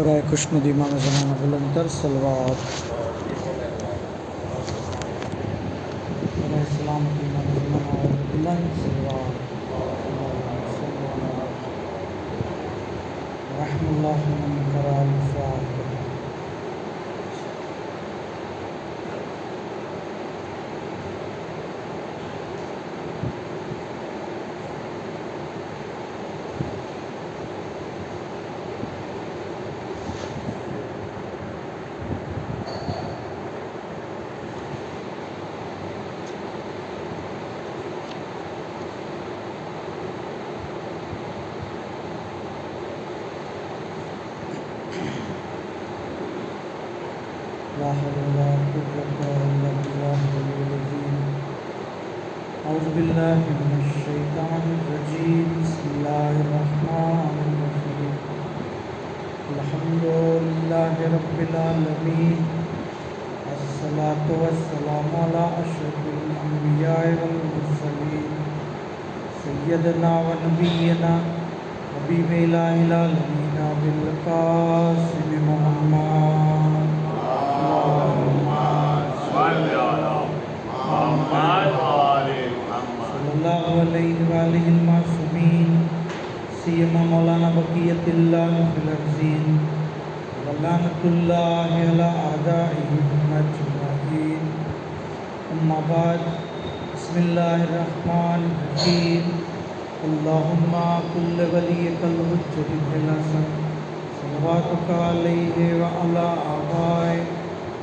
برائے خوشنود امام زمانہ بلند تر صلوات، برائے سلامت امام زمانہ بلند صلوات، رحم اللہ من قرأ الفاتحہ۔ لا حول ولا قوة إلا بالله العلي العظيم۔ أعوذ بالله من الشيطان الرجيم، بسم الله الرحمن الرحيم، الحمد لله رب العالمين، الصلاة والسلام على أشرف الأنبياء والمرسلين، سيدنا ونبينا حبيب إله العالمين أبي القاسم محمد صلی اللہ علیہ وآلہ المعصومین، سیما مولانا بقیت اللہ فی الارضین، ولعنۃ اللہ علی اعدائہم اجمعین۔ اما بعد، بسم اللہ الرحمن الرحیم۔ اللہم کل ولیک الحجۃ ابن الحسن صلواتک علیہ وعلی آبائہ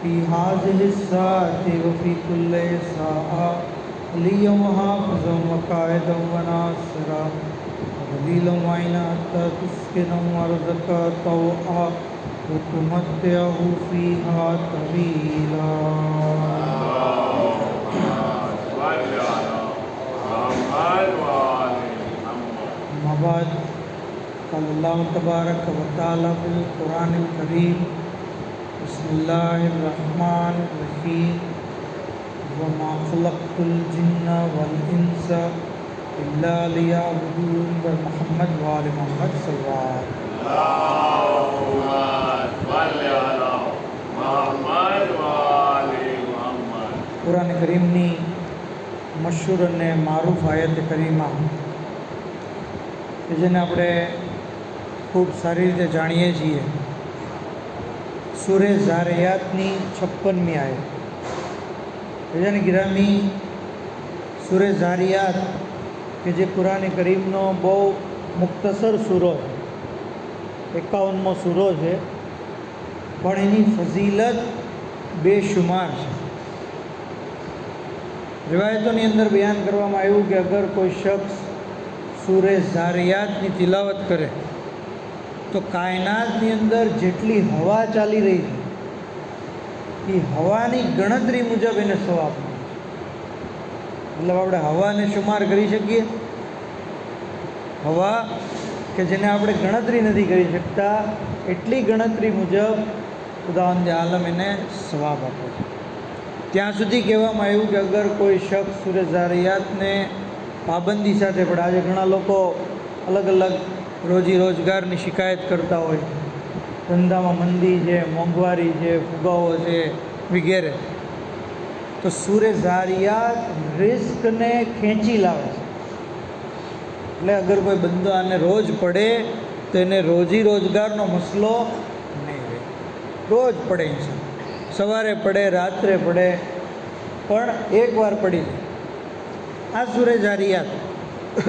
فی هذه الساعة وفی کل ساعة، علیہ وحافظا وقائدا وناصرا ودلیلا وعینا حتی تسکنہ ارضک طوعا وتمتعہ فیہا طویلا۔ اما بعد، قال اللہ تبارک و تعالی فی القرآن الکریم، بسم اللہ الرحمن الرحیم، وما خلقت الجن والانس الا لیعبدون، محمد وآل محمد صلی اللہ علیہ وسلم۔ قرآن کریم ની મશહૂર અને મારૂફ આયત કરીમા કે જેને આપણે ખૂબ સારી રીતે જાણીએ છીએ, સૂરે ઝારિયાતની 56મી આયત। જેને ગિરામી સૂરે ઝારિયાત કે જે કુરાન કરીમનો બહુ મુખ્તસર સૂરો છે, 51મો સૂરો છે, પણ એની ફઝીલત બેશુમાર છે। રિવાયતોની અંદર બયાન કરવામાં આવ્યું કે અગર કોઈ શખ્સ સૂરે ઝારિયાતની તિલાવત કરે તો કાયનાતની અંદર જેટલી હવા ચાલી રહી છે એ હવાની ગણતરી મુજબ એને સવાબ મળે છે। મતલબ આપણે હવાને શુમાર કરી શકીએ, હવા કે જેને આપણે ગણતરી નથી કરી શકતા, એટલી ગણતરી મુજબ ખુદાવંદ આલમ એને સવાબ આપે છે। ત્યાં સુધી કહેવામાં આવ્યું કે અગર કોઈ શખ્સ સૂરે ઝારિયાતને પાબંદી સાથે પડે, આજે ઘણા લોકો અલગ અલગ રોજી રોજગારની શિકાયત કરતા હોય, ધંધામાં મંદી છે, મોંઘવારી છે, ફુગાવો છે વગેરે, તો સૂરે ઝારિયાત રિસ્કને ખેંચી લાવે છે। એટલે અગર કોઈ બંદો આને રોજ પડે તો એને રોજી રોજગારનો મસલો નહીં રહે, રોજ પડે છે, સવારે પડે, રાત્રે પડે, પણ એકવાર પડી જાય। આ સૂરે ઝારિયાત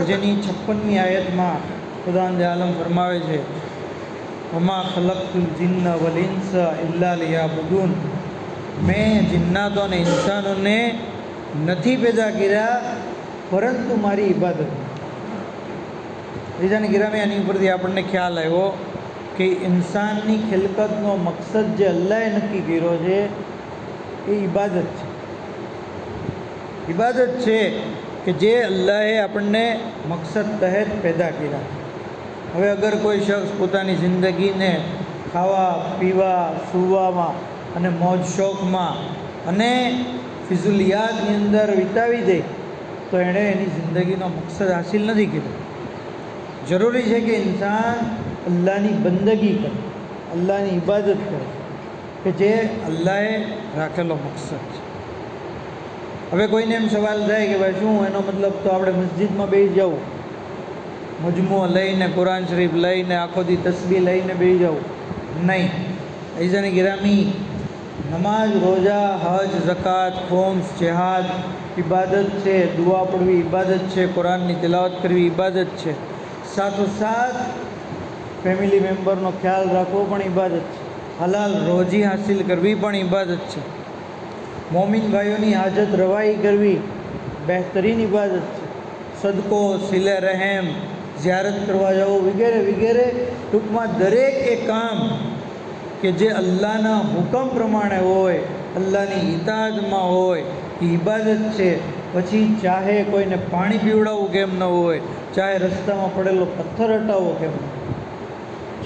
જેની 56મી આયતમાં ખુદાવંદ આલમ ફરમાવે છે, વમા ખલકતુલ જિન્ન વલ ઇન્સ ઇલ્લા લિયાબુદૂન, મેં જિન્નાતો અને ઇન્સાનોને નથી પેદા કર્યા પરંતુ મારી ઇબાદત। બીજાની ગિરામી આની ઉપરથી આપણને ખ્યાલ આવ્યો કે ઇન્સાનની ખિલકતનો મકસદ જે અલ્લાહે નક્કી કર્યો છે એ ઇબાદત છે। ઇબાદત છે કે જે અલ્લાહે આપણને મકસદ તહેત પેદા કર્યા। હવે અગર કોઈ શખ્સ પોતાની જિંદગીને ખાવા પીવા, સૂવામાં અને મોજ શોખમાં અને ફિઝુલિયાતની અંદર વિતાવી દે તો એણે એની જિંદગીનો મકસદ હાસિલ નથી કર્યો। જરૂરી છે કે ઇન્સાન અલ્લાહની બંદગી કરે, અલ્લાહની ઇબાદત કરે કે જે અલ્લાહે રાખેલો મકસદ છે. હવે કોઈને એમ સવાલ થાય કે ભાઈ શું એનો મતલબ તો આપણે મસ્જિદમાં બેસી જવું, મજમુઓ લઈને કુરાન શરીફ લઈને આખો દી તસ્બીહ લઈને બેસી જવું? નહીં. ઈજાની ગિરામી, નમાઝ, રોજા, હજ, ઝકાત, ખોમ્સ, જેહાદ ઇબાદત છે, દુઆ પડવી ઇબાદત છે, કુરાનની તિલાવત કરવી ઇબાદત છે, સાથોસાથ ફેમિલી મેમ્બરનો ખ્યાલ રાખવો પણ ઇબાદત છે, હલાલ રોજી હાસિલ કરવી પણ ઇબાદત છે, મોમિન ભાઈઓની હાજત રવાઈ કરવી બહેતરીન ઇબાદત છે, સદકો, સિલે રહેમ, ઝિયારત કરવા જવું વગેરે વગેરે. ટૂંકમાં દરેક એ કામ કે જે અલ્લાહના હુકમ પ્રમાણે હોય, અલ્લાહની ઇતાઅતમાં હોય એ ઇબાદત છે. પછી ચાહે કોઈને પાણી પીવડાવવું કેમ ન હોય, ચાહે રસ્તામાં પડેલો પથ્થર હટાવવો કેમ ન હોય,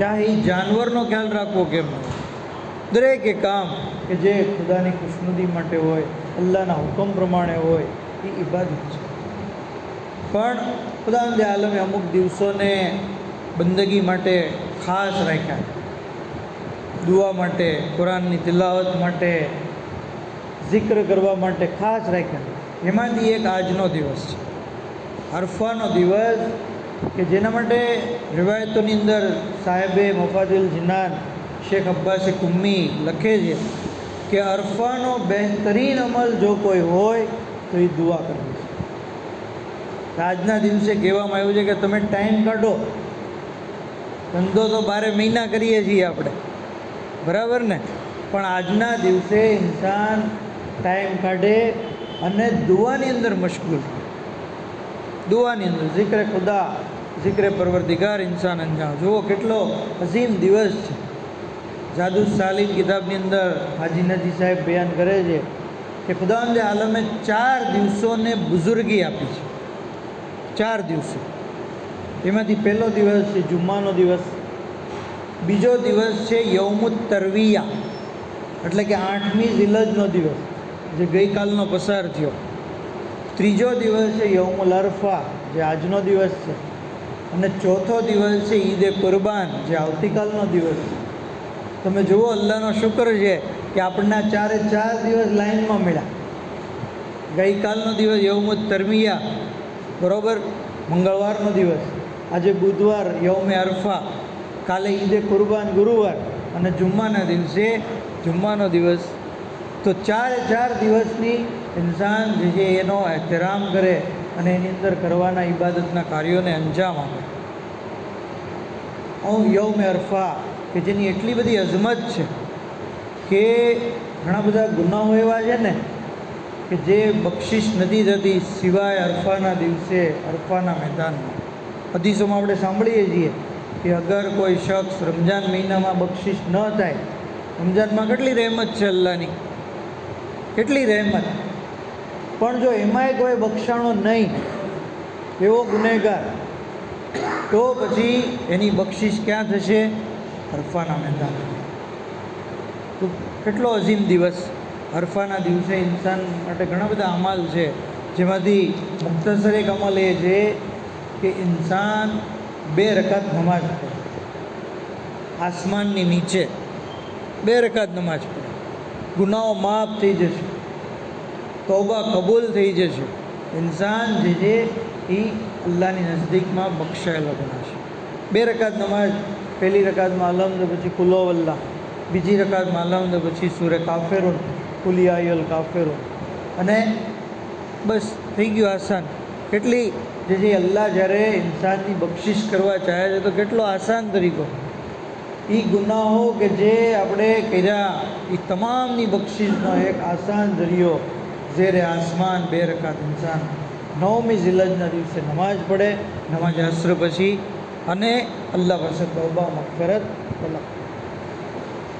ચાહે એ જાનવરનો ખ્યાલ રાખવો કેમ ન હોય, દરેક એ કામ કે જે ખુદાની ખુશનુદી માટે હોય, અલ્લાહના હુકમ પ્રમાણે હોય એ ઇબાદત છે. પણ ખુદાવંદે આલમે અમુક દિવસોને બંદગી માટે ખાસ રાખ્યા, દુઆ માટે, કુરાનની તિલાવત માટે, જિક્ર કરવા માટે ખાસ રાખ્યા. એમાંથી એક આજનો દિવસ છે, અરફાનો દિવસ, કે જેના માટે રિવાયતોની અંદર સાહેબે મફાદિલ જિનાન શેખ અબ્બાસી કુમ્મી લખે છે કે અરફાનો બહેતરીન અમલ જો કોઈ હોય તો એ દુઆ કરવી છે. આજના દિવસે કહેવામાં આવ્યું છે કે તમે ટાઈમ કાઢો. ધંધો તો 12 મહિના કરીએ છીએ આપણે, બરાબર ને? પણ આજના દિવસે ઇન્સાન ટાઈમ કાઢે અને દુઆની અંદર મશગુલ, દુઆની અંદર જિક્ર ખુદા, જિક્ર પરવરદિગાર ઇન્સાન અંજામ. જુઓ કેટલો અઝીમ દિવસ છે. જાદુ સાલીમ કિતાબની અંદર હાજી નજી સાહેબ બયાન કરે છે કે ખુદાવંદે આલમે 4 દિવસોને બુઝુર્ગી આપી છે. 4 દિવસો, એમાંથી પહેલો દિવસ છે જુમ્માનો દિવસ, બીજો દિવસ છે યૌમુત તરવિયા એટલે કે 8મી ઝિલજનો દિવસ જે ગઈકાલનો પસાર થયો, ત્રીજો દિવસ છે યૌમુલ અરફા જે આજનો દિવસ છે, અને ચોથો દિવસ છે ઈદે કુરબાન જે આવતીકાલનો દિવસ છે. તમે જુઓ અલ્લાહનો શુક્ર છે કે આપણને 4 દિવસ લાઈનમાં મળ્યા. ગઈકાલનો દિવસ યૌમુત તરવિયા, બરાબર, મંગળવારનો દિવસ, આજે બુધવાર યૌમે અરફા, કાલે ઈદે કુરબાન ગુરુવાર, અને જુમ્માના દિવસે જુમ્માનો દિવસ. તો 4 દિવસની ઇન્સાન જે છે એનો એહતરામ કરે અને એની અંદર કરવાના ઇબાદતના કાર્યોને અંજામ આપે. યૌમે અરફા કે જેની એટલી બધી અઝમત છે કે ઘણા બધા ગુનાહો એવા છે ને કે જે બક્ષિસ નથી થતી સિવાય અરફાના દિવસે, અરફાના મેદાનમાં. હદીસોમાં આપણે સાંભળીએ છીએ કે અગર કોઈ શખ્સ રમજાન મહિનામાં બક્ષિસ ન થાય, રમજાનમાં કેટલી રહેમત છે અલ્લાહની, કેટલી રહેમત, પણ જો એમાંય કોઈ બક્ષાણો નહીં, એવો ગુનેગાર, તો પછી એની બક્ષિસ ક્યાં થશે? અરફાના મેદાન. તો કેટલો અઝીમ દિવસ. અરફાના દિવસે ઇન્સાન માટે ઘણા બધા અમાલ છે, જેમાંથી મુખ્તસર એક અમલ એ છે કે ઇન્સાન 2 રકાત નમાઝ પડે, આસમાનની નીચે 2 રકાત નમાઝ પડે, ગુનાઓ માફ થઈ જશે, તૌબા કબૂલ થઈ જશે. ઇન્સાન જે છે એ અલ્લાહની નજદીકમાં બક્ષાયેલો ગણાશે. 2 રકાત નમાઝ, પહેલી રકાતમાં અલહમ્દ, પછી કુલો વલ્લાહ, બીજી રકાતમાં અલહમ્દ, પછી સૂરે કાફિરુન, કુલિયાયલ કાફિરુન, અને બસ થઈ ગયું આસાન. કેટલી જે છે અલ્લાહ જ્યારે ઇન્સાનની બક્ષિસ કરવા ચાહે છે તો કેટલો આસાન તરીકો. એ ગુનાહો કે જે આપણે કર્યા એ તમામની બક્ષિસનો એક આસાન જરિયો ઝેરે આસમાન 2 રકાત ઇન્સાન 9મી ઝિલજના દિવસે નમાઝ પડે, નમાઝ અસર પછી, અને અલ્લાહ પાસે તૌબા મગફરત તલબ.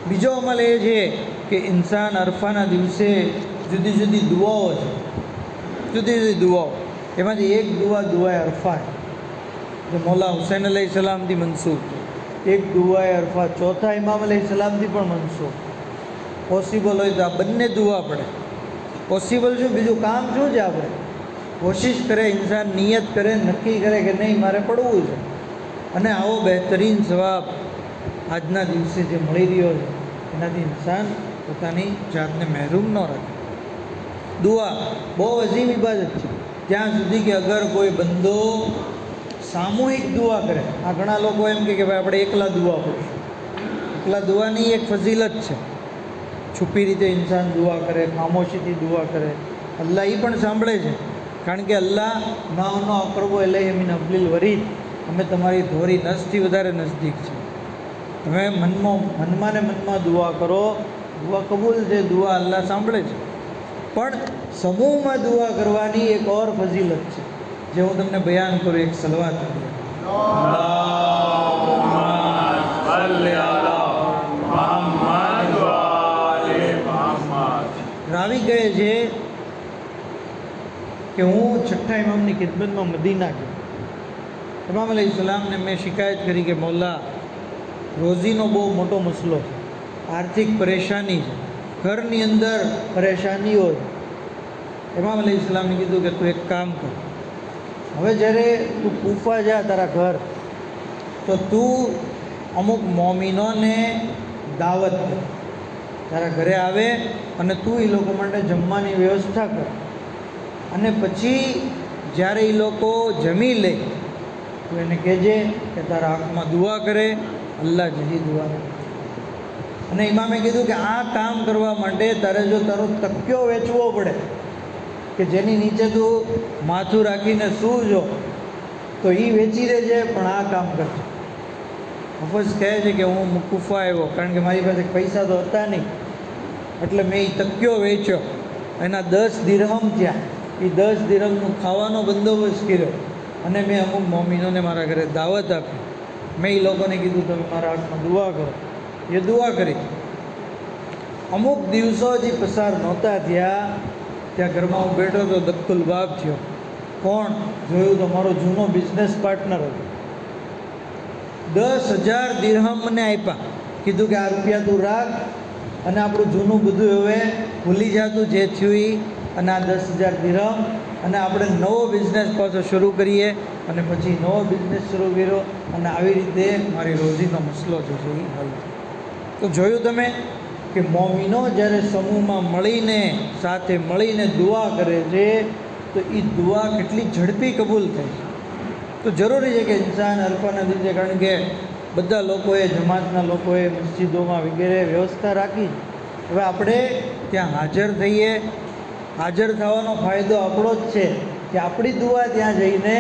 બીજો અમલ એ છે કે ઇન્સાન અરફાના દિવસે જુદી જુદી દુઆઓ છે, જુદી જુદી દુઆઓ, એમાંથી એક દુઆએ અરફા છે જે મૌલા હુસૈન અલૈહિસ્સલામથી મનસૂબ છે. એક દુઆએ અરફા ચોથા ઇમામ અલૈહિસ્સલામથી પણ મનસૂબ. પોસિબલ હોય તો આ બંને દુઆ પડે. પોસિબલ શું, બીજું કામ શું છે? આપણે કોશિશ કરે, ઇન્સાન નિયત કરે, નક્કી કરે કે નહીં મારે પડવું છે, અને આવો બહેતરીન સવાબ આજના દિવસે જે મળી રહ્યો છે એનાથી ઇન્સાન પોતાની જાતને મહેરૂમ ન રાખે. દુઆ બહુ અજીબ ઇબાદત છે, ત્યાં સુધી કે અગર કોઈ બંદો સામૂહિક દુઆ કરે. આ ઘણા લોકો એમ કે ભાઈ આપણે એકલા દુઆ કરીશું. એકલા દુઆની એક ફઝીલત છે. છુપી રીતે ઇન્સાન દુઆ કરે, ખામોશીથી દુઆ કરે, અલ્લાહ એ પણ સાંભળે છે. કારણ કે અલ્લાહ નાનો અકરબો એટલે મિન અબ્લિલ વરીદ, અમે તમારી ધોરી નસથી વધારે નજદીક છે. તમે મનમાં ને મનમાં દુઆ કરો, દુઆ કબૂલ છે, દુઆ અલ્લાહ સાંભળે છે. પણ સમૂહમાં દુઆ કરવાની એક ઓર ફઝીલત છે, જે હું તમને બયાન કરું. એક સલવાત રાવી કહે છે કે હું છઠ્ઠા ઇમામની ખિદમતમાં મદીના ગયો. ઇમામ અલૈહિસ્સલામને મેં શિકાયત કરી કે મૌલા, રોઝીનો બહુ મોટો મસલો છે, આર્થિક પરેશાની છે, ઘરની અંદર પરેશાનીઓ છે. ઇમામ અલૈહિસ્સલામને કીધું કે તું એક કામ કર, હવે જ્યારે તું કૂફા જા તારા ઘર, તો તું અમુક મોમિનોને દાવત કર, તારા ઘરે આવે અને તું એ લોકો માટે જમવાની વ્યવસ્થા કર. અને પછી જ્યારે એ લોકો જમી લે તો એને કહેજે કે તારા હકમાં દુઆ કરે, અલ્લાહ જજી દુઆ કરે. અને ઇમામે કીધું કે આ કામ કરવા માટે તારે જો તારો તકિયો વેચવો પડે કે જેની નીચે તું માથું રાખીને સૂજો, તો એ વેચી દેજે, પણ આ કામ કરજે. હફઝ કહે છે કે હું કૂફા આવ્યો, કારણ કે મારી પાસે પૈસા તો હતા નહીં, એટલે મેં એ તકિયો વેચ્યો. એના 10 દિરહમ થયા. એ 10 દિરહમનું ખાવાનો બંદોબસ્ત કર્યો અને મેં અમુક મોમિનોને મારા ઘરે દાવત આપી. મેં એ લોકોને કીધું તમે મારા હાથમાં દુઆ કરો. એ દુઆ કરી. અમુક દિવસો હજી પસાર નહોતા થયા, ત્યાં ઘરમાં હું બેઠો તો દક્કુલ બાપ થયો. કોણ? જોયું તો મારો જૂનો બિઝનેસ પાર્ટનર હતો. 10,000 દિરહમ મને આપ્યા. કીધું કે આ રૂપિયા તું રાખ અને આપણું જૂનું બધું હવે ભૂલી જાતું જે થયું એ, અને આ 10,000 દિરહમ, અને આપણે નવો બિઝનેસ પાછો શરૂ કરીએ. અને પછી નવો બિઝનેસ શરૂ કર્યો અને આવી રીતે મારી રોજીનો મસલો જે છે એ હલ. તો જોયું તમે કે મોમિનો જ્યારે સમૂહમાં મળીને, સાથે મળીને દુઆ કરે છે તો એ દુઆ કેટલી ઝડપી કબૂલ થાય છે. તો જરૂરી છે કે ઇન્સાન અરફાના દિવસે, કારણ કે બધા લોકોએ, જમાતના લોકોએ મસ્જિદોમાં વગેરે વ્યવસ્થા રાખી. હવે આપણે ત્યાં હાજર થઈએ. હાજર થવાનો ફાયદો આપણો જ છે કે આપણી દુઆ ત્યાં જઈને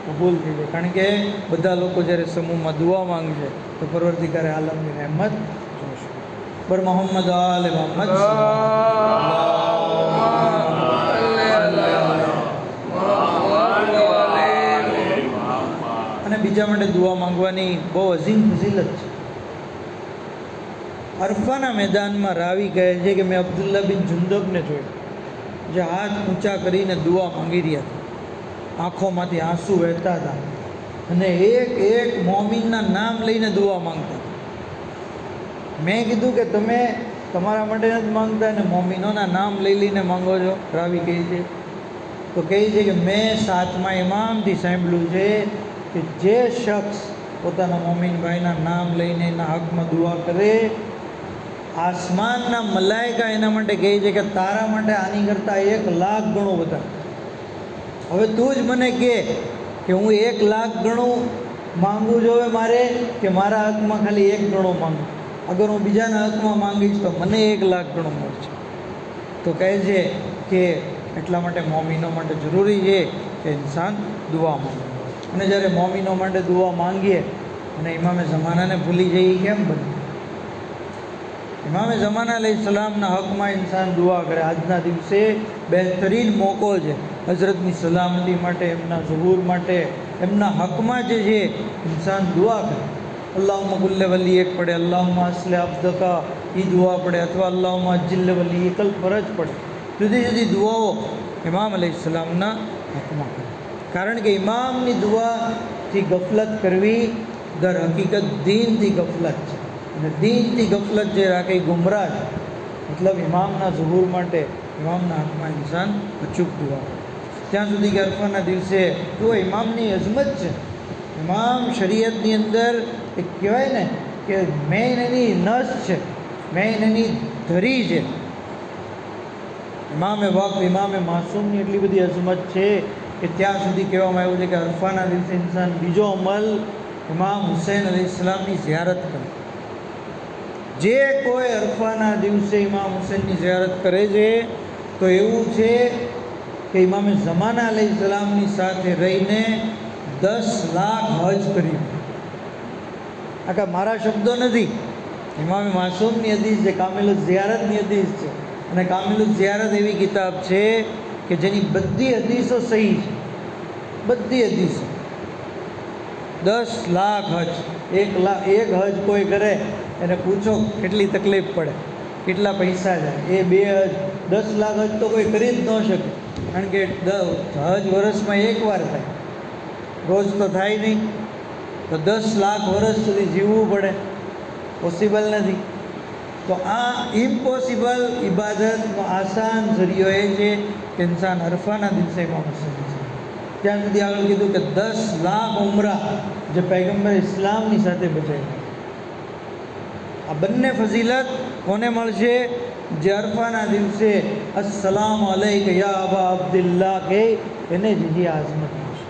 કબૂલ થઈ જાય. કારણ કે બધા લોકો જ્યારે સમૂહમાં દુઆ માંગશે તો પરવર્તીકારે આલમની રહેમત જોશે. બર મોહમ્મદ આલે મોહમ્મદ. અને બીજા માટે દુઆ માંગવાની બહુ અઝીમ ફઝીલત છે. અરફાના મેદાનમાં રાવી કહે છે કે મેં અબ્દુલ્લા બિન જુંદબને જોયો, જે હાથ ઊંચા કરીને દુઆ માંગી રહ્યા હતા. આંખોમાંથી આંસુ વહેતા હતા અને એક એક મોમિનના નામ લઈને દુઆ માંગતા હતા. મેં કીધું કે તમે તમારા માટે નથી માંગતા ને મોમિનોના નામ લઈ લઈને માંગો છો? રાવી કહે છે, તો કહે છે કે મેં 7મા ઇમામથી સાંભળ્યું છે કે જે શખ્સ પોતાના મોમિન ભાઈના નામ લઈને એના હકમાં દુઆ કરે, આસમાનના મલાઈકા એના માટે કહે છે કે તારા માટે આની કરતાં 1,00,000 ગણું વધારે. હવે તું જ મને કહે કે હું 1,00,000 ગણું માંગવું જોઈએ મારે, કે મારા હકમાં ખાલી 1 ગણું માંગું? અગર હું બીજાના હકમાં માંગીશ તો મને 1,00,000 ગણું મળશે. તો કહે છે કે એટલા માટે મોમિનો માટે જરૂરી છે કે ઇન્સાન દુઆ માંગે. અને જ્યારે મોમિનો માટે દુઆ માંગીએ અને ઇમામે ઝમાનાને ભૂલી જઈએ, કેમ બને? ઇમામે ઝમાના અલૈહિસ્સલામના હકમાં ઇન્સાન દુઆ કરે. આજના દિવસે બહેતરીન મોકો છે હઝરતની સલામતી માટે, એમના ઝુહૂર માટે, એમના હકમાં જે છે ઇન્સાન દુઆ કરે. અલ્લાહુમ્મા કુલ્લે વલી એક પડે, અલ્લાહુમ્મા અસ્લે અબ્દકા એ દુઆ પડે, અથવા અલ્લાહુમ્મા અજ્જિલ્લે વલી એ કલ ફરજ પડે. જુદી જુદી દુઆઓ ઇમામ અલૈહિસ્સલામના હકમાં કરે. કારણ કે ઇમામની દુઆથી ગફલત કરવી દર હકીકત દીનથી ગફલત છે, અને દીનથી ગફલત જે રાખે ગુમરાહ છે. મતલબ ઇમામના ઝુહૂર માટે, ઇમામના હકમાં ઇન્સાન અચૂક દુઆ કરે. ત્યાં સુધી કે અરફાના દિવસે તો ઇમામની અઝમત છે. ઇમામ શરીયતની અંદર એક કહેવાય ને કે મેઇન એની નસ છે, મેઇન એની ધરી છે. ઇમામે વક્ત, ઇમામે માસૂમની એટલી બધી અઝમત છે કે ત્યાં સુધી કહેવામાં આવ્યું છે કે અરફાના દિવસે ઇન્સાન બીજો અમલ ઇમામ હુસૈન અલૈહિસ્સલામની ઝિયારત કરે. જે કોઈ અરફાના દિવસે ઇમામ હુસૈનની ઝિયારત કરે છે તો એવું છે કે ઇમામે ઝમાના અલૈહિસ્સલામની સાથે રહીને 10 લાખ હજ કર્યું. આ મારા શબ્દો નથી, ઇમામે માસૂમની હદીસ છે, કામિલુલ ઝિયારતની હદીસ છે. અને કામિલુલ ઝિયારત એવી કિતાબ છે કે જેની બધી હદીસો સહી છે, બધી હદીસો. 10 લાખ હજ, 1 લાખ એક હજ કોઈ કરે એને પૂછો કેટલી તકલીફ પડે, કેટલા પૈસા જાય. એ 2 હજ, 10 લાખ હજ તો કોઈ કરી જ ન શકે, કારણ કે હજ વર્ષમાં એકવાર થાય, રોજ તો થાય નહીં. તો 10 લાખ વર્ષ સુધી જીવવું પડે, પોસિબલ નથી. તો આ ઇમ્પોસિબલ ઇબાદતનો આસાન જરિયો એ છે કે ઇન્સાન અરફાના દિવસે ઇમામ હુસૈન છે. ત્યાં સુધી આગળ કીધું કે 10 લાખ ઉમરા જે પૈગંબર ઇસ્લામની સાથે બચાવી. આ બંને ફઝીલત કોને મળશે? જે અરફાના દિવસે અસ્સલામ અલૈક યા અબા અબ્દુલ્લાહ કે એને જ આઝમત મળશે.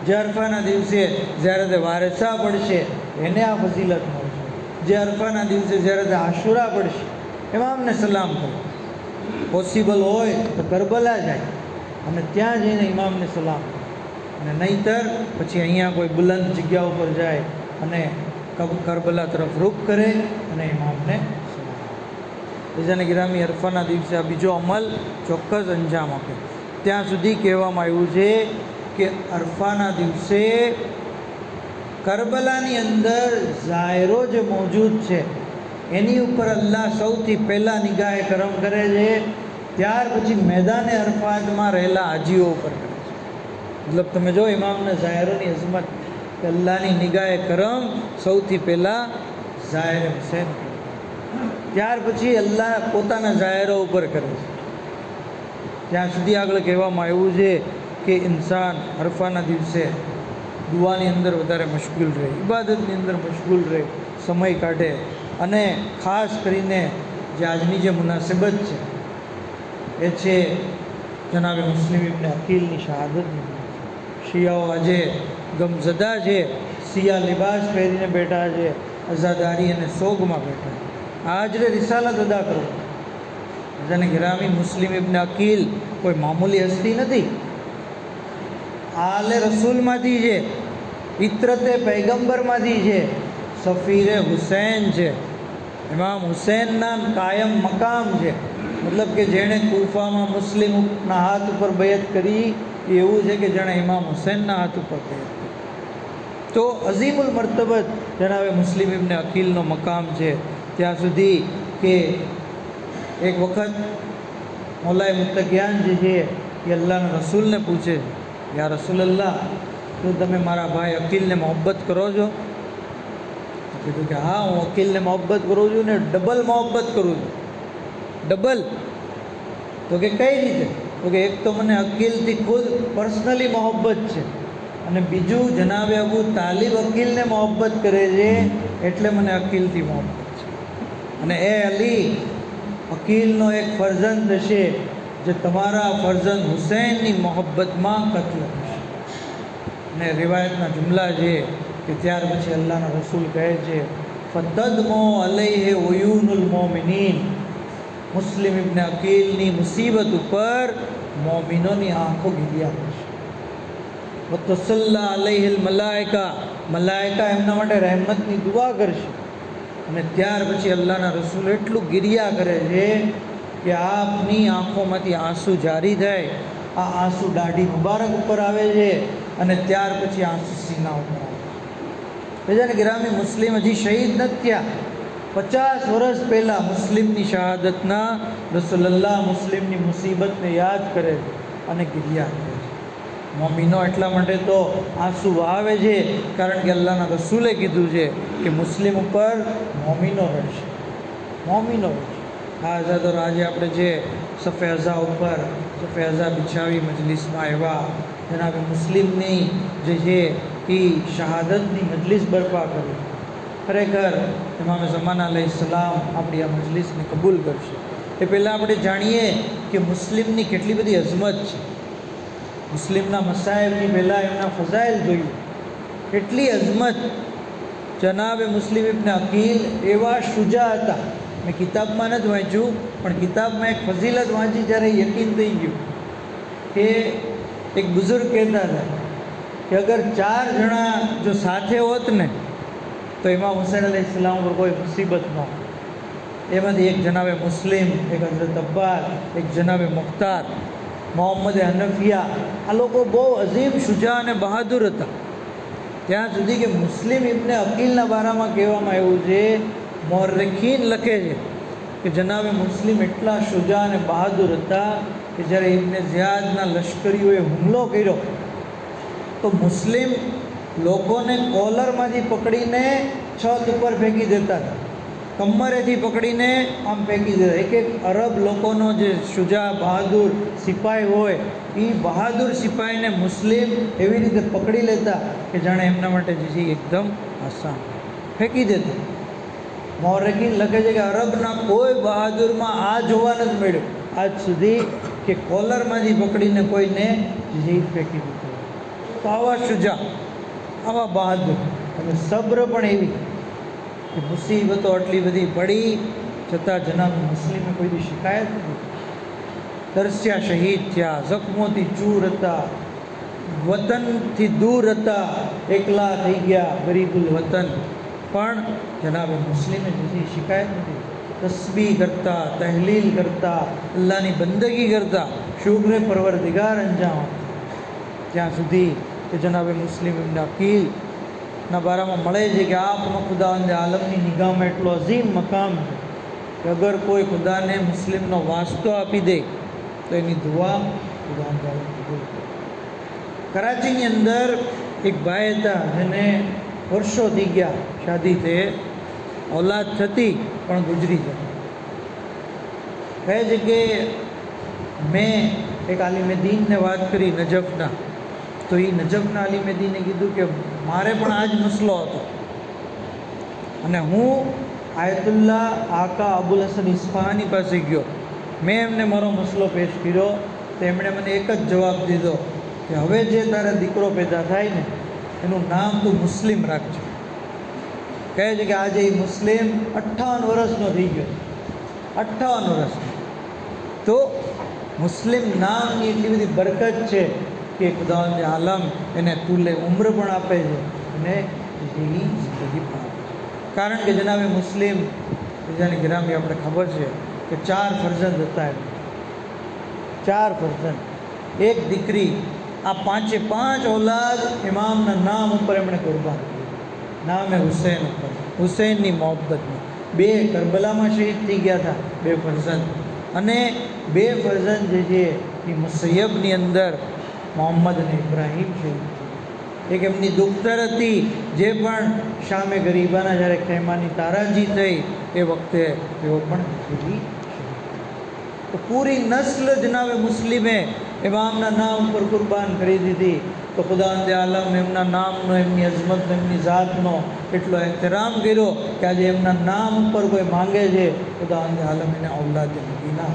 જે અરફાના દિવસે ઝિયારત વારિસા પડશે એને આ ફઝીલત મળશે. જે અરફાના દિવસે ઝિયારત આશુરા પડશે ઇમામને સલામ કરે. પોસિબલ હોય તો કરબલા જાય અને ત્યાં જઈને ઇમામને સલામ કરે, અને નહીંતર પછી અહીંયા કોઈ બુલંદ જગ્યા ઉપર જાય અને કરબલા તરફ રૂખ કરે અને ઇમામને સલામ કરે. બીજાને ગિરામી અરફાના દિવસે આ બીજો અમલ ચોક્કસ અંજામ આપે. ત્યાં સુધી કહેવામાં આવ્યું છે કે અરફાના દિવસે કરબલાની અંદર ઝાયરો જે મોજૂદ છે એની ઉપર અલ્લાહ સૌથી પહેલાં નિગાહે કરમ કરે છે, ત્યાર પછી મેદાને અરફાતમાં રહેલા હાજીઓ ઉપર કરે છે. મતલબ તમે જો ઇમામને ઝાયરોની અઝમત કે અલ્લાહની નિગાહે કરમ સૌથી પહેલાં ઝાયરે હુસૈન, ત્યાર પછી અલ્લાહ પોતાના ઝાયરો ઉપર કરે છે. ત્યાં સુધી આગળ કહેવામાં આવ્યું છે કે ઇન્સાન અરફાના દિવસે દુઆની અંદર વધારે મશગુલ રહે, ઇબાદતની અંદર મશગુલ રહે, સમય કાઢે. અને ખાસ કરીને જે આજની જે મુનાસિબત છે એ છે જનાબે મુસ્લિમ ઇબ્ન અકીલની શહાદતની. શિયાઓ આજે ગમઝદા છે, શિયા લિબાસ પહેરીને બેઠા છે, અઝાદારી અને સોગમાં બેઠા છે. આજરે રિસાલત અદા કરો. જેને ગિરામી મુસ્લિમ ઇબ્ન અકીલ કોઈ મામૂલી હસ્તી નથી, આલે રસૂલમાંથી છે, ઇત્રતે પૈગંબરમાંથી છે, સફીરે હુસૈન છે, ઇમામ હુસૈનના કાયમ મકામ છે. મતલબ કે જેણે કૂફામાં મુસ્લિમના હાથ ઉપર બયત કરી એવું છે કે જેણે ઇમામ હુસૈનના હાથ ઉપર બયત કરી. તો અઝીમુલ મર્તબત જનાબે મુસ્લિમ ઇબ્ન અકીલનો મકામ છે. ત્યાં સુધી કે એક વખત મૌલાએ મુત્તકિયાન જે છે એ અલ્લાહના રસૂલને પૂછે, યા રસૂલલ્લાહ, શું તમે મારા ભાઈ અકીલને મોહબ્બત કરો છો? તો કીધું કે હા, હું અકીલને મોહબ્બત કરું છું ને ડબલ મોહબ્બત કરું છું. ડબલ? તો કે કઈ રીતે? તો કે એક તો મને અકીલથી ખુદ પર્સનલી મોહબ્બત છે, અને બીજું જનાબે અબુ તાલિબ અકીલને મોહબ્બત કરે છે એટલે મને અકીલથી મોહબ્બત છે. અને એ અલી, અકીલનો એક ફરઝંદ હશે જે તમારા ફરઝંદ હુસૈનની મોહબ્બતમાં કત્લ થશે. અને રિવાયતના જુમલા છે કે ત્યાર પછી અલ્લાહના રસૂલ કહે છે, ફતદમો અલૈહે ઉયુનુલ મોમિનીન, મુસ્લિમ ઇબ્ન અકીલની મુસીબત ઉપર મોમિનોની આંખો ગીર્યા કરશે. વતસલ્લા અલૈહિલ મલાઇકા, મલાઇકા એમના માટે રહેમતની દુઆ કરશે. અને ત્યાર પછી અલ્લાહના રસૂલ એટલું ગિરિયા કરે છે કે આપની આંખોમાંથી આંસુ જારી થાય, આ આંસુ દાઢી મુબારક ઉપર આવે છે અને ત્યાર પછી આંસુ સીના ઉપર આવે છે. બીજાને ગિરામી મુસ્લિમ હજી શહીદ નથી થયા. 50 વર્ષ પહેલાં મુસ્લિમની શહાદતના રસૂલલ્લાહ મુસ્લિમની મુસીબતને યાદ કરે અને ગિરિયા કરે છે. મોમિનો એટલા માટે તો આંસુ આવે છે કારણ કે અલ્લાહના રસૂલે કીધું છે કે મુસ્લિમ ઉપર મોમિનો રહેશે, મોમિનો રહેશે. આ આઝાદો આજે આપણે જે સફે અઝા ઉપર સફે અઝા બિછાવી મજલિસમાં આવ્યા, જનાબે મુસ્લિમની જે છે એ શહાદતની મજલિસ બરપા કરી. ખરેખર ઇમામ ઝમાન અલૈહિસ્સલામ આપણી આ મજલિસને કબૂલ કરશે. એ પહેલાં આપણે જાણીએ કે મુસ્લિમની કેટલી બધી અઝમત છે. મુસ્લિમના મસાઇબની પહેલાં એમના ફઝાઇલ જોઈએ. કેટલી અઝમત. જનાબે મુસ્લિમ ઇબ્ન અકીલ એવા શુજા હતા. મેં કિતાબમાં નથી વાંચ્યું, પણ કિતાબમાં એક ફઝીલત વાંચી ત્યારે યકીન થઈ ગયું કે એક બુઝુર્ગ કહેતા હતા કે અગર 4 જણા જો સાથે હોત ને તો ઇમામ હુસૈન અલૈહિસ્સલામ પર કોઈ મુસીબત ન હોય. એમાંથી એક જનાબે મુસ્લિમ, એક હઝરત અબ્બાસ, એક જનાબે મુખ્તાર, મોહમ્મદ હનફિયા. આ લોકો બહુ અઝીમ, શુજા અને બહાદુર હતા. ત્યાં સુધી કે મુસ્લિમ ઇબ્ન અકીલના બારામાં કહેવામાં આવ્યું છે, મોરખીન લખે છે કે જનાબે મુસ્લિમ એટલા શુજા અને બહાદુર હતા કે જ્યારે ઇબ્ન ઝિયાદના લશ્કરીઓએ હુમલો કર્યો તો મુસ્લિમ લોકોને કોલરમાંથી પકડીને છત ઉપર ફેંકી દેતા હતા, કમરેથી પકડીને આમ ફેંકી દેતા. એક અરબ લોકોનો જે શુજા બહાદુર સિપાહી હોય એ બહાદુર સિપાહીને મુસ્લિમ એવી રીતે પકડી લેતા કે જાણે એમના માટે જે એકદમ આસાન, ફેંકી દેતા. મોરખીન લખે છે કે અરબના કોઈ બહાદુરમાં આ જોવા નથી મળ્યું આજ સુધી કે કોલરમાંથી પકડીને કોઈને જે ફેંકી દીધું. તો આવા શુજા, આવા બહાદુર અને સબ્ર પણ એવી કે મુસીબતો આટલી બધી પડી છતાં જનાબ મુસ્લિમે કોઈ શિકાયત નથી. તરસ્યા શહીદ થયા, જખ્મોથી ચૂર હતા, વતનથી દૂર હતા, એકલા થઈ ગયા, ગરીબુલ વતન, પણ જનાબ મુસ્લિમે બીજી શિકાયત નથી. તસ્બીહ કરતા, તહલીલ કરતા, અલ્લાહની બંદગી કરતા, શુક્ર પરવરદિગાર અંજામ. ત્યાં સુધી કે જનાબે મુસ્લિમ ઇબ્ન અકીલના બારામાં મળે છે કે આપનો ખુદાવંદ આલમની નિગાહમાં એટલો અઝીમ મકામ છે કે અગર કોઈ ખુદાને મુસ્લિમનો વાસ્તો આપી દે તો એની દુઆ ખુદાવંદ આલમ કબૂલ કરે. કરાચીની અંદર એક ભાઈ હતા જેને વર્ષો થઈ ગયા શાદી થે, ઔલાદ થતી પણ ગુજરી જતી. કહે છે કે મેં એક આલિમે દીનને વાત કરી નજફના, તો એ નજફના આલિમે દીને કીધું કે મારે પણ આ જ મસલો હતો અને હું આયતુલ્લા આકા અબુલ હસન ઇસ્ફહાની પાસે ગયો. મેં એમને મારો મસલો પેશ કર્યો તો એમણે મને એક જ જવાબ દીધો કે હવે જે તારા દીકરો પેદા થાય ને એનું નામ તું મુસ્લિમ રાખજો. કહે છે કે આજે એ મુસ્લિમ 58 વર્ષનો થઈ ગયો, 58 વર્ષનો. તો મુસ્લિમ નામની એટલી બધી બરકત છે કે ખુદાવંદ આલમ એને તુલે ઉમ્ર પણ આપે છે અને એની જિંદગી પણ આપે છે. કારણ કે જનાબે મુસ્લિમ બીજાની ગિરામી આપણે ખબર છે કે 4 ફરજંદ હતા. 4 ફરજંદ, એક દીકરી. આ 5 ઔલાદ ઇમામના નામ ઉપર એમણે કુરબાન કરી. નામે હુસૈન ઉપર, હુસૈનની મોહબ્બતમાં. 2 કરબલામાં શહીદ થઈ ગયા હતા, 2 ફરજંદ. અને 2 ફરજંદ જે છે એ મુસૈયબની અંદર મોહમ્મદ અને ઇબ્રાહીમ શહીદ. એક એમની દુખ્તર હતી જે પણ શામે ગરીબાના જ્યારે ખેમાની તારાજી થઈ એ વખતે તેઓ પણ શહીદ. તો પૂરી નસ્લ જનાબે મુસ્લિમે ઇમામના નામ પર કુરબાન કરી દીધી. તો ખુદાવંદ આલમ એમના નામનો, એમની અઝમતનો, એમની ઝાતનો એટલો એહતરામ કર્યો કે આજે એમના નામ ઉપર કોઈ માંગે છે ખુદાવંદ આલમ એને ઔલાદ મદીના.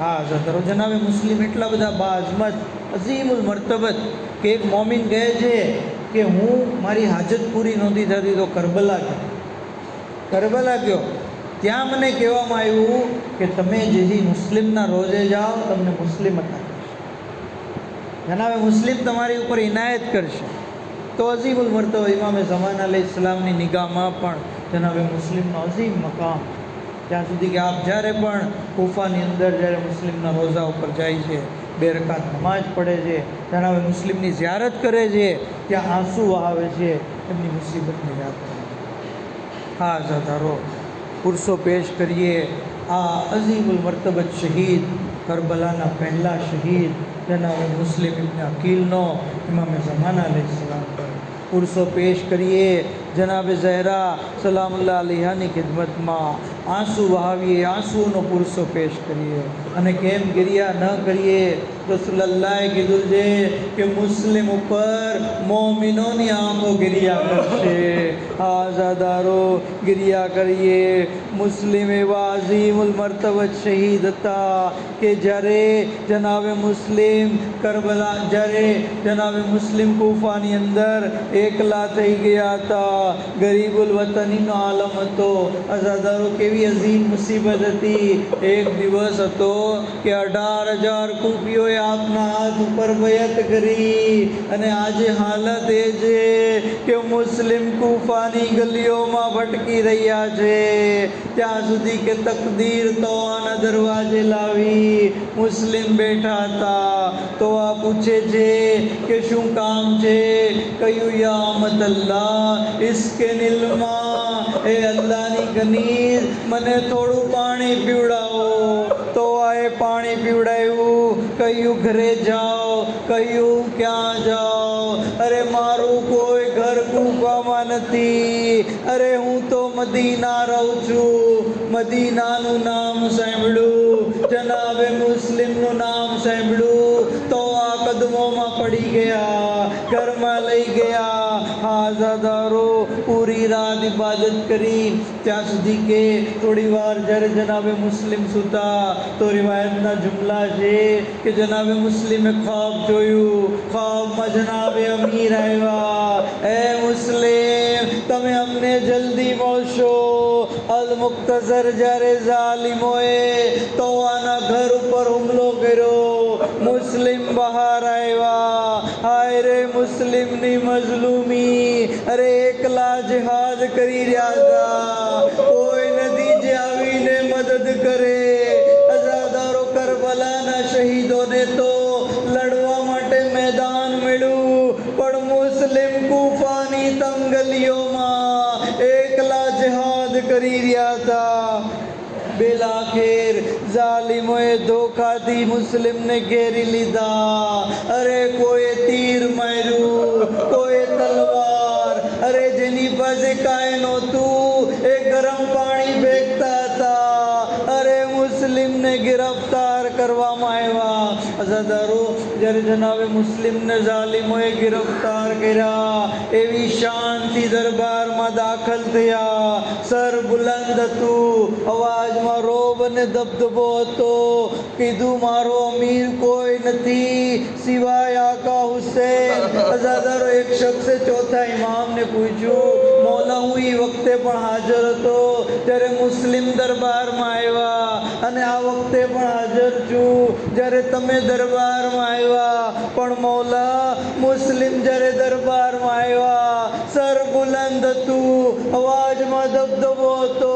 હા ઝતરો જનાબે મુસ્લિમ એટલા બધા બાઅઝમત, અઝીમુલ મર્તબત કે એક મોમિન કહે છે કે હું મારી હાજત પૂરી નહોતી થતી તો કરબલા ગયો. કરબલા ગયો ત્યાં મને કહેવામાં આવ્યું કે તમે જે મુસ્લિમના રોજે જાઓ તમને મુસ્લિમ હતા કરશે, જનાબે મુસ્લિમ તમારી ઉપર ઇનાયત કરશે. તો અઝીમુલ મર્તબા ઇમામ ઝમાન અલૈહિસ્સલામની નિગાહમાં પણ જનાબે મુસ્લિમનો અઝીમ મકામ. ત્યાં સુધી કે આપ જ્યારે પણ કૂફાની અંદર જ્યારે મુસ્લિમના રોઝા ઉપર જાય છે, 2 રકાત નમાજ પડે છે, જનાબે મુસ્લિમની ઝિયારત કરે છે, ત્યાં આંસુ વહાવે છે, એમની મુસીબતને યાદ કરે. હા ઝાધારો પુરસો પેશ કરીએ આ અઝીમુલ મર્તબત શહીદ, કરબલાના પહેલા શહીદ જનાબ મુસ્લિમ ઇબ્ન અકીલનો ઇમામે ઝમાના અલૈહિસ્સલામ પર પુરસો પેશ કરીએ. જનાબ ઝહરા સલામુલ્લાહ અલૈહાની ખિદમતમાં આંસુ વહાવીએ, આંસુઓનો પુરસો પેશ કરીએ. અને કેમ ગિરિયા ન કરીએ રસૂલલ્લાહે કીધું છે કે મુસ્લિમ ઉપર મોમિનોની આંખો ગિર્યા કરશે. આઝાદારો ગિર્યા કરીએ. મુસ્લિમ એવા અઝીમુલ મર્તબત શહીદ હતા કે જ્યારે જનાબે મુસ્લિમ કરબલા, જ્યારે જનાબે મુસ્લિમ કૂફાની અંદર એકલા થઈ ગયા હતા, ગરીબુલ વતનીનો આલમ હતો. આઝાદારો કેવી અઝીમ મુસીબત હતી. એક દિવસ હતો કે 18,000 કૂફીઓએ આપના હાથ ઉપર બયત કરી અને આજે હાલત એ છે કે મુસ્લિમ કૂફાની ગલીઓમાં ભટકી રહ્યા છે. ત્યાં સુધી કે તકદીર તો આના દરવાજે લાવી મુસ્લિમ બેઠા હતા. તો આ પૂછે છે કે શું કામ છે? કયું યા અમતલ્લાહ ઇસકે નિલમાં, એ અલ્લાહની ગનીજ મને થોડું પાણી પીવડાવો. તો આએ પાણી પીવડાવ્યું. કયું ઘરે જાઓ, કયું ક્યાં જાઓ. અરે મારું કોઈ ઘર કૂફામાં નથી. અરે હું તો મદીના રહું છું. મદીનાનું નામ સાંભળ્યું, જનાબે મુસ્લિમનું નામ સાંભળ્યું તો આ કદમોમાં પડી ગયા, ઘરમાં લઈ ગયા. આઝાદારો પૂરી રાત ઇબાદત કરી. ત્યાં સુધી કે થોડી વાર જ્યારે જનાબે મુસ્લિમ સૂતા તો રિવાયતના જુમલા છે કે જનાબે મુસ્લિમે ખ્વાબ જોયું. ખ્વાબમાં જનાબે અમીર આવ્યા. એ મુસ્લિમ, તમે અમને જલ્દી મળશો. અલ મુખ્તસર જ્યારે ઝાલિમોએ તો આના ઘર ઉપર હુમલો કર્યો. મુસ્લિમ બહાર આવ્યા. હાય રે મુસ્લિમની મઝલૂમી. અરે એકલા જિહાદ કરી રહ્યા હતા, કોઈ નથી જે આવીને મદદ કરે. આઝાદારો કરબલાના શહીદોને તો લડવા માટે મેદાન મળ્યું, પણ મુસ્લિમ કૂફાની તંગલીઓમાં એકલા જિહાદ કરી રહ્યા હતા. બેલાખેર ઝાલિમોએ ધોખાથી મુસ્લિમને ઘેરી લીધા. અરે કોઈ તીર માર્યું, કોઈ તલવાર. અરે જેની પાસે કાંઈ નહોતું એ ગરમ પાણી ફેંકતા હતા. અરે મુસ્લિમને ગિરફ્તાર કરવામાં આવ્યા. આઝાદારો જ્યારે જનાબે મુસ્લિમને ઝાલિમોએ ગિરફ્તાર કર્યા, એવી શાનથી દરબારમાં દાખલ થયા. સર બુલંદ હતું, અવાજમાં રોબ અને દબદબો હતો. કીધું મારો અમીર કોઈ નથી સિવાય આકા હુસૈન. આઝાદારો એક શખ્સે ચોથા ઇમામને પૂછ્યું, મૌલા હું એ વખતે પણ હાજર હતો જ્યારે મુસ્લિમ દરબારમાં આવ્યા, અને આ વખતે પણ હાજર છું જ્યારે તમે દરબારમાં આવ્યા. પણ મૌલા મુસ્લિમ જ્યારે દરબારમાં આવ્યા, સર બુલંદ હતું, અવાજમાં દબદબો હતો,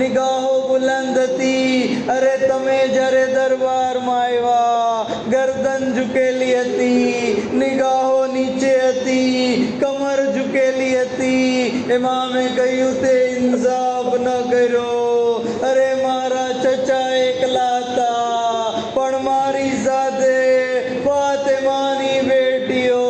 નિગાહો બુલંદ હતી. અરે તમે જ્યારે દરબારમાં આવ્યા, ગરદન ઝુકેલી હતી, નિગાહો નીચે હતી, કમર ઝુકેલી હતી. ઇમામે કહ્યું તે ઇન્સાફ ન કર્યો. અરે મારા ચચા એકલા હતા, પણ મારી સાથે ફાતિમાની બેટીઓ,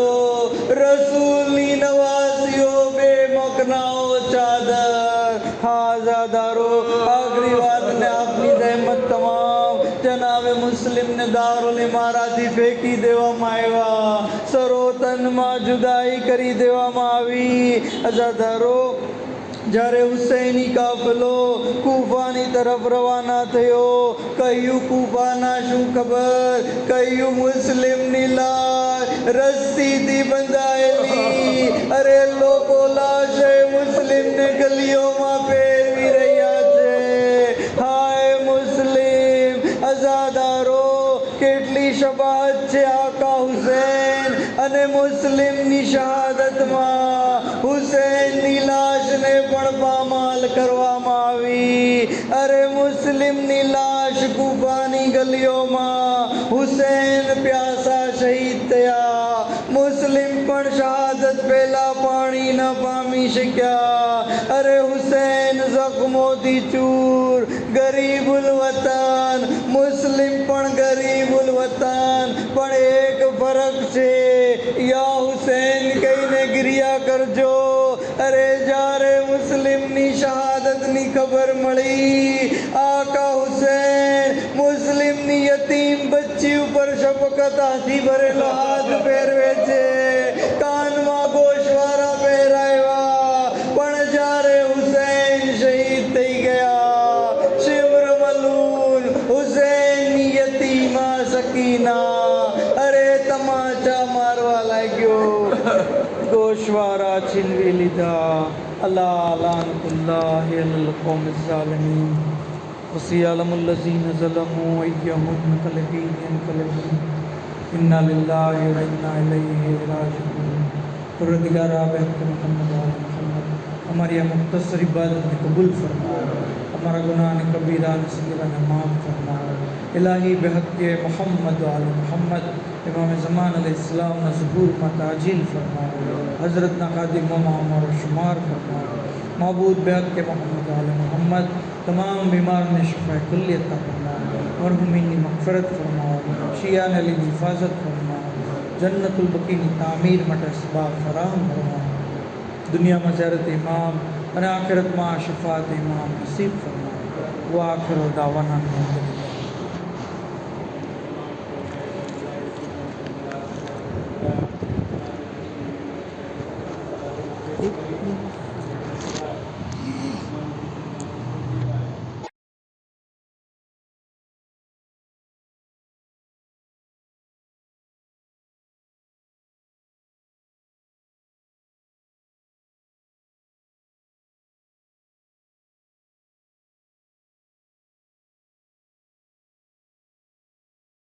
રસૂલની નવાસીઓ, બે મકનાઓ ચાદર. આઝાદારો આખરી વાતને આપની જહેમત તમામ જનાબે મુસ્લિમને દારુલ ઇમારાથી ફેંકી દેવામાં આવ્યા. સરોતનમાં જુદાઈ કરી દેવામાં આવી. આઝાદારો જ્યારે હુસૈની કાફલો કૂફાની તરફ રવાના થયો, કહ્યું કૂફાના શું ખબર, કહ્યું મુસ્લિમની લાશ રસ્સીથી બંધાયેલી. અરે લોકો લાશે મુસ્લિમને ગલીઓમાં ફેરવી રહ્યા છે. હાય મુસ્લિમ. આઝાદારો કેટલી શબાહત છે આકા હુસૈન અને મુસ્લિમની શહાદતમાં. હુસૈનની લાશને પણ પામાલ કરવામાં આવી. અરે મુસ્લિમની લાશ કૂફાની ગલીઓમાં. હુસૈન પ્યાસા શહીદ થયા. મુસ્લિમ પણ શહાદત પહેલા પાણી ન પામી શક્યા. અરે હુસૈન જખ્મોથી ચૂર, ગરીબુલ વતન. મુસ્લિમ પણ ગરીબુલ વતન, પણ એક ફરક છે, યા હુસૈન કહીને ગિરિયા કરજો. અરે જ્યારે મુસ્લિમની શહાદતની ખબર મળી, આકા હુસૈન મુસ્લિમની યતીમ બચ્ચી બચ્ચી ઉપર શફકત હાથી ભરેલો હાથ ફેરવે છે, કાનમાં ગોશવારા પહેરાવ્યા, પણ જ્યારે હુસૈન શહીદ થઈ ગયા, શિબ્ર મલૂન હુસૈનની યતીમા સકીના અરે તમાચા મારવા લાગ્યો, ગોશવારા છીનવી લીધા. અલા લાનતુલ્લાહિ અલલ કૌમિઝ ઝાલિમીન વસિયલમુલ લઝીન ઝલમુ અય્યહુમ મુન્કલિબીન યન્કલિબૂન ઇન્ના લિલ્લાહિ વ ઇન્ના ઇલૈહિ રાજિഊન. પરવરદિગાર બહેક મુહમ્મદ વાલે મુહમ્મદ, हमारी यह मुख्तसर इबादत में कबूल फरमा, हमारा गुनाह कबीरा सगीरा ने माफ़ फरमा. इलाही बहक के मोहम्मद वाले मोहम्मद इमाम ज़मान अलैहिस्सलाम न ज़हूर में ताजील फरमा, हज़रत न खादिम हमार शुमार फरमा. महबूद बहक के मोहम्मद वाले मोहम्मद तमाम बीमार ने शफ़ा कुल्ली अता फरमा, मरहुमीन की मग़फ़िरत फरमा, शिया ने अली हिफाजत फरमा, जन्नतुल बकी की तामीर मट असबाब फराहम फरमा. दुनिया में ज़ियारत इमाम और आखिरत में शफ़ात इमाम नसीब फरमा. वो आखिर दावाना